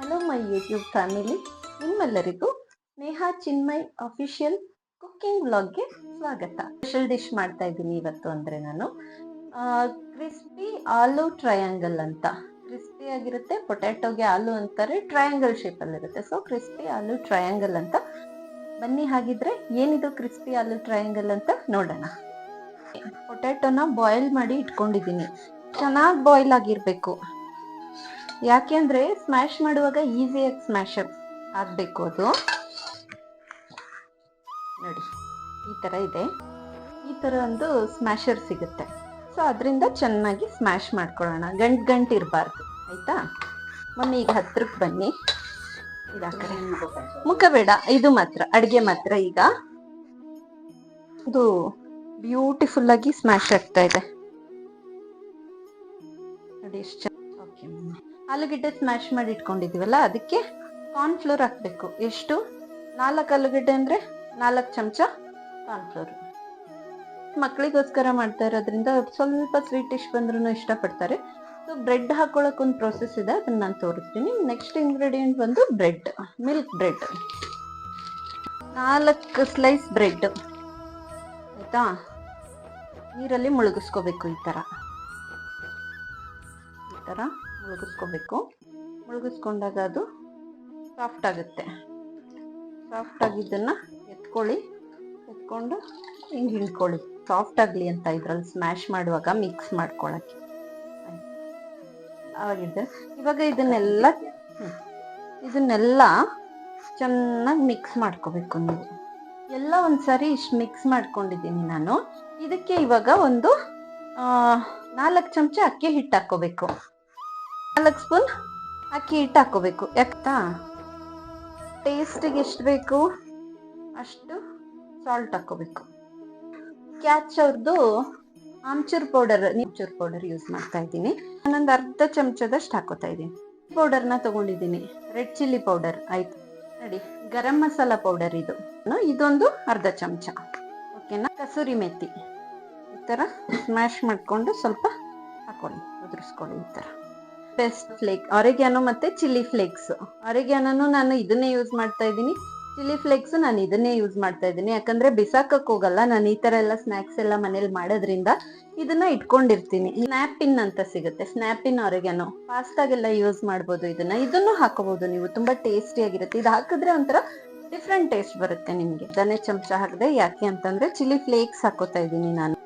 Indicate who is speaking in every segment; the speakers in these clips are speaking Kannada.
Speaker 1: ಹಲೋ ಮೈ ಯೂಟ್ಯೂಬ್ ಫ್ಯಾಮಿಲಿ, ನಿಮ್ಮೆಲ್ಲರಿಗೂ ಸ್ನೇಹ ಚಿನ್ಮಯ್ ಅಫಿಷಿಯಲ್ ಕುಕ್ಕಿಂಗ್ ವ್ಲಾಗ್ಗೆ ಸ್ವಾಗತ. ಸ್ಪೆಷಲ್ ಡಿಶ್ ಮಾಡ್ತಾ ಇದ್ದೀನಿ ಇವತ್ತು. ಅಂದರೆ ನಾನು ಕ್ರಿಸ್ಪಿ ಆಲೂ ಟ್ರಯಾಂಗಲ್ ಅಂತ. ಕ್ರಿಸ್ಪಿ ಆಗಿರುತ್ತೆ, ಪೊಟ್ಯಾಟೋಗೆ ಆಲೂ ಅಂತಾರೆ, ಟ್ರಯಾಂಗಲ್ ಶೇಪಲ್ಲಿ ಇರುತ್ತೆ. ಸೊ ಕ್ರಿಸ್ಪಿ ಆಲೂ ಟ್ರಯಾಂಗಲ್ ಅಂತ. ಬನ್ನಿ ಹಾಗಿದ್ರೆ ಏನಿದು ಕ್ರಿಸ್ಪಿ ಆಲೂ ಟ್ರಯಾಂಗಲ್ ಅಂತ ನೋಡೋಣ. ಪೊಟ್ಯಾಟೋನ ಬಾಯ್ಲ್ ಮಾಡಿ ಇಟ್ಕೊಂಡಿದ್ದೀನಿ. ಚೆನ್ನಾಗಿ ಬಾಯ್ಲ್ ಆಗಿರ್ಬೇಕು. ಯಾಕೆ ಅಂದ್ರೆ ಸ್ಮ್ಯಾಶ್ ಮಾಡುವಾಗ ಈಸಿಯಾಗಿ ಸ್ಮ್ಯಾಶ್ ಆಗ್ಬೇಕು. ಅದು ನೋಡಿ ಈ ತರ ಇದೆ. ಈ ತರ ಒಂದು ಸ್ಮ್ಯಾಶರ್ ಸಿಗುತ್ತೆ. ಸೊ ಅದರಿಂದ ಚೆನ್ನಾಗಿ ಸ್ಮ್ಯಾಶ್ ಮಾಡ್ಕೊಳ್ಳೋಣ. ಗಂಟು ಇರಬಾರ್ದು, ಆಯ್ತಾ? ಮೊನ್ನೆ ಈಗ ಹತ್ರಕ್ಕೆ ಬನ್ನಿ. ಇದಾಕಡೆ ಮುಖ ಬೇಡ, ಇದು ಮಾತ್ರ ಅಡ್ಗೆ ಮಾತ್ರ. ಈಗ ಇದು ಬ್ಯೂಟಿಫುಲ್ ಆಗಿ ಸ್ಮ್ಯಾಶ್ ಆಗ್ತಾ ಇದೆ ನೋಡಿ. ಎಷ್ಟು ಆಲೂಗೆಡ್ಡೆ ಸ್ಮ್ಯಾಶ್ ಮಾಡಿ ಇಟ್ಕೊಂಡಿದೀವಲ್ಲ, ಅದಕ್ಕೆ ಕಾರ್ನ್ಫ್ಲೋರ್ ಹಾಕ್ಬೇಕು. ಎಷ್ಟು? 4 ಆಲೂಗೆಡ್ಡೆ ಅಂದ್ರೆ 4 ಚಮಚ ಕಾರ್ನ್ಫ್ಲೋರ್. ಮಕ್ಕಳಿಗೋಸ್ಕರ ಮಾಡ್ತಾ ಇರೋದ್ರಿಂದ ಸ್ವಲ್ಪ ಸ್ವೀಟಿಶ್ ಬಂದ್ರೂ ಇಷ್ಟಪಡ್ತಾರೆ. ಸೊ ಬ್ರೆಡ್ ಹಾಕೊಳಕ್ ಒಂದು ಪ್ರೋಸೆಸ್ ಇದೆ, ಅದನ್ನ ನಾನು ತೋರಿಸ್ತೀನಿ. ನೆಕ್ಸ್ಟ್ ಇಂಗ್ರೀಡಿಯೆಂಟ್ ಬಂದು bread, milk bread. 4 slice bread, ಆಯ್ತಾ? ನೀರಲ್ಲಿ ಮುಳುಗಿಸ್ಕೋಬೇಕು. ಈ ತರ ಮುಳುಗಿಸ್ಕೋಬೇಕು. ಮುಳುಗಿಸ್ಕೊಂಡಾಗ ಅದು ಸಾಫ್ಟ್ ಆಗುತ್ತೆ. ಸಾಫ್ಟ್ ಆಗಿದ್ದನ್ನ ಎತ್ಕೊಂಡು ಹಿಂಗೆ ಹಿಂಡ್ಕೊಳ್ಳಿ, ಸಾಫ್ಟ್ ಆಗಲಿ ಅಂತ. ಇದ್ರಲ್ಲಿ ಸ್ಮ್ಯಾಶ್ ಮಾಡುವಾಗ ಮಿಕ್ಸ್ ಮಾಡ್ಕೊಳಕ್ಕೆ ಆಗಿದ್ದೆ. ಇವಾಗ ಇದನ್ನೆಲ್ಲ ಚೆನ್ನಾಗಿ ಮಿಕ್ಸ್ ಮಾಡ್ಕೋಬೇಕು ನೀವು. ಎಲ್ಲ ಒಂದ್ಸರಿ ಇಷ್ಟು ಮಿಕ್ಸ್ ಮಾಡ್ಕೊಂಡಿದ್ದೀನಿ ನಾನು. ಇದಕ್ಕೆ ಇವಾಗ ಒಂದು 4 ಚಮಚ ಅಕ್ಕಿ ಹಿಟ್ಟು ಹಾಕೋಬೇಕು. 4 ಸ್ಪೂನ್ ಅಕ್ಕಿ ಹಿಟ್ಟು ಹಾಕೋಬೇಕು. ಯಾಕತ್ತಾ ಟೇಸ್ಟಿಗೆ ಎಷ್ಟು ಬೇಕು ಅಷ್ಟು ಸಾಲ್ಟ್ ಹಾಕೋಬೇಕು. ಕ್ಯಾಚ್ ಅವ್ರದ್ದು ಆಮ್ಚೂರ್ ಪೌಡರ್ ಯೂಸ್ ಮಾಡ್ತಾ ಇದ್ದೀನಿ. ನಾನೊಂದು ಅರ್ಧ ಚಮಚದಷ್ಟು ಹಾಕೋತಾ ಇದ್ದೀನಿ. ಪೌಡರ್ನ ತಗೊಂಡಿದ್ದೀನಿ, ರೆಡ್ ಚಿಲ್ಲಿ ಪೌಡರ್. ಆಯ್ತು ನೋಡಿ, ಗರಂ ಮಸಾಲ ಪೌಡರ್ ಇದೊಂದು ಅರ್ಧ ಚಮಚ. ಓಕೆನಾ? ಕಸೂರಿ ಮೆಥಿ ಈ ತರ ಸ್ಮ್ಯಾಶ್ ಮಾಡ್ಕೊಂಡು ಸ್ವಲ್ಪ ಹಾಕೊಳ್ಳಿ, ಉದುರಿಸ್ಕೊಳ್ಳಿ ಈ ತರ. ಪೆಸ್ಟ್ ಫ್ಲೇಕ್, ಆರಿಗ್ಯಾನೋ ಮತ್ತೆ ಚಿಲ್ಲಿ ಫ್ಲೇಕ್ಸ್. ಆರಿಗ್ಯಾನೋ ನಾನು ಇದನ್ನೇ ಯೂಸ್ ಮಾಡ್ತಾ ಇದ್ದೀನಿ. ಚಿಲ್ಲಿ ಫ್ಲೇಕ್ಸ್ ನಾನು ಇದನ್ನೇ ಯೂಸ್ ಮಾಡ್ತಾ ಇದ್ದೀನಿ. ಯಾಕಂದ್ರೆ ಬಿಸಾಕಕ್ ಹೋಗಲ್ಲ. ನಾನು ಈ ತರ ಎಲ್ಲ ಸ್ನಾಕ್ಸ್ ಎಲ್ಲ ಮನೇಲಿ ಮಾಡೋದ್ರಿಂದ ಇದನ್ನ ಇಟ್ಕೊಂಡಿರ್ತೀನಿ. ಸ್ನ್ಯಾಪಿನ್ ಅಂತ ಸಿಗುತ್ತೆ, ಸ್ನ್ಯಾಪಿನ್ ಆರಿಗ್ಯಾನೋ. ಪಾಸ್ತಾಗೆಲ್ಲ ಯೂಸ್ ಮಾಡ್ಬೋದು ಇದನ್ನು ಹಾಕೋಬಹುದು ನೀವು. ತುಂಬಾ ಟೇಸ್ಟಿ ಆಗಿರುತ್ತೆ. ಇದು ಹಾಕಿದ್ರೆ ಒಂಥರ ಡಿಫ್ರೆಂಟ್ ಟೇಸ್ಟ್ ಬರುತ್ತೆ ನಿಮ್ಗೆ. ಅದನ್ನೇ ಚಮಚ ಹಾಕಿದೆ. ಯಾಕೆ ಅಂತಂದ್ರೆ ಚಿಲ್ಲಿ ಫ್ಲೇಕ್ಸ್ ಹಾಕೋತಾ ಇದ್ದೀನಿ ನಾನು.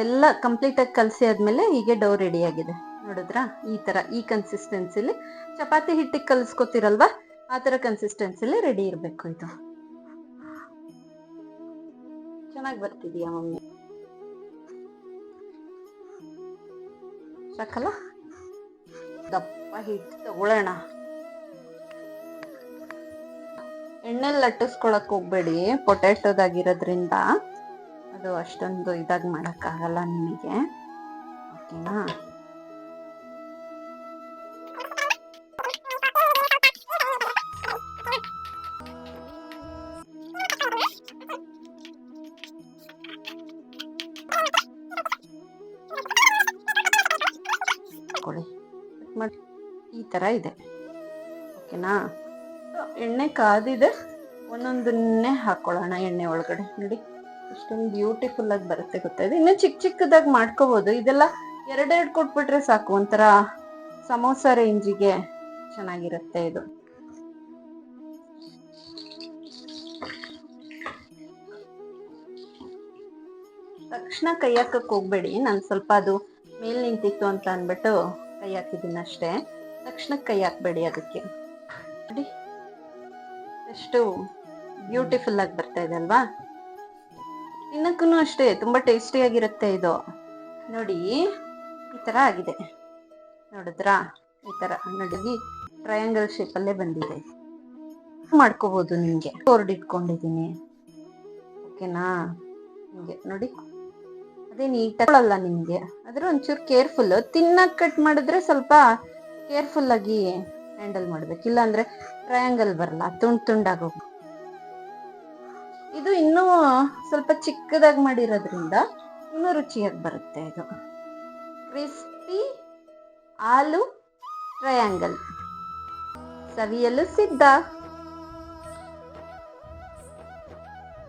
Speaker 1: ಎಲ್ಲ ಕಂಪ್ಲೀಟ್ ಆಗಿ ಕಲಸಿ ಆದ್ಮೇಲೆ ಹೀಗೆ ಡೋ ರೆಡಿ ಆಗಿದೆ. ನೋಡಿದ್ರಾ? ಈ ತರ, ಈ ಕನ್ಸಿಸ್ಟೆನ್ಸಿಲಿ ಚಪಾತಿ ಹಿಟ್ಟಿಗೆ ಕಲ್ಸ್ಕೊತಿರಲ್ವಾ, ಆ ತರ ಕನ್ಸಿಸ್ಟೆನ್ಸಿಲಿ ರೆಡಿ ಇರ್ಬೇಕು. ಇದು ಚೆನ್ನಾಗಿ ಬರ್ತಿದೀಯಾ ಮಮ್ಮಿ? ಸಾಕಲ್ಲ? ದಪ್ಪ ಹಿಟ್ಟು ತಗೊಳ್ಳೋಣ. ಎಣ್ಣೆಲ್ಲಿ ಲಟ್ಟಿಸ್ಕೊಳಕ್ ಹೋಗ್ಬೇಡಿ, ಪೊಟ್ಯಾಟೋದಾಗಿರೋದ್ರಿಂದ ಅದು ಅಷ್ಟೊಂದು ಇದಾಗಿ ಮಾಡಕ್ಕಾಗಲ್ಲ ನಿಮಗೆ. ಓಕೆನಾ? ಈ ತರ ಇದೆ. ಓಕೆನಾ? ಎಣ್ಣೆ ಕಾದಿದೆ. ಒಂದೊಂದನ್ನೇ ಹಾಕೊಳ್ಳೋಣ ಎಣ್ಣೆ ಒಳಗಡೆ. ನೋಡಿ ಇಷ್ಟೊಂದು ಬ್ಯೂಟಿಫುಲ್ ಆಗಿ ಬರುತ್ತೆ, ಗೊತ್ತಾಯ್ತು? ಇನ್ನು ಚಿಕ್ಕದಾಗಿ ಮಾಡ್ಕೋಬಹುದು. ಇದೆಲ್ಲ 2 ಕೊಟ್ಬಿಟ್ರೆ ಸಾಕು, ಒಂಥರ ಸಮೋಸ ರೇಂಜಿಗೆ ಚೆನ್ನಾಗಿರುತ್ತೆ ಇದು. ತಕ್ಷಣ ಕೈ ಹಾಕಕ್ ಹೋಗ್ಬೇಡಿ. ನಾನು ಸ್ವಲ್ಪ ಅದು ಮೇಲ್ ನಿಂತಿತ್ತು ಅಂತ ಅಂದ್ಬಿಟ್ಟು ಕೈ ಹಾಕಿದ್ದೀನಿ ಅಷ್ಟೇ. ತಕ್ಷಣ ಕೈ ಹಾಕ್ಬೇಡಿ ಅದಕ್ಕೆ. ನೋಡಿ ಎಷ್ಟು ಬ್ಯೂಟಿಫುಲ್ ಆಗಿ ಬರ್ತಾ ಇದೆ ಅಲ್ವಾ? ತಿನ್ನಕ್ಕೂ ಅಷ್ಟೇ ತುಂಬಾ ಟೇಸ್ಟಿ ಆಗಿರುತ್ತೆ ಇದು. ನೋಡಿ ಈ ತರ ಆಗಿದೆ, ನೋಡಿದ್ರಾ? ಈ ತರ ನೋಡಿ, ಟ್ರಯಾಂಗಲ್ ಶೇಪ್ ಅಲ್ಲೇ ಬಂದಿದೆ. ಮಾಡ್ಕೋಬಹುದು ನಿಮ್ಗೆ. ಇಟ್ಕೊಂಡಿದೀನಿ. ಓಕೆನಾ? ಹಿಂಗೆ ನೋಡಿ, ಅದೇ ನೀಟಲ್ಲ ನಿಮ್ಗೆ. ಆದ್ರೆ ಒಂಚೂರು ಕೇರ್ಫುಲ್. ತಿನ್ನಕ್ ಕಟ್ ಮಾಡಿದ್ರೆ ಸ್ವಲ್ಪ ಕೇರ್ಫುಲ್ ಆಗಿ ಹ್ಯಾಂಡಲ್ ಮಾಡ್ಬೇಕು, ಇಲ್ಲ ಅಂದ್ರೆ ಟ್ರಯಾಂಗಲ್ ಬರಲ್ಲ, ತುಂಡಾಗೋಗ. ಇದು ಇನ್ನೂ ಸ್ವಲ್ಪ ಚಿಕ್ಕದಾಗಿ ಮಾಡಿರೋದ್ರಿಂದ ಇನ್ನೂ ರುಚಿಯಾಗಿ ಬರುತ್ತೆ. ಇದು ಕ್ರಿಸ್ಪಿ ಆಲೂ ಟ್ರಯಾಂಗಲ್. ಸವಿಯಲು ಸಿದ್ಧ.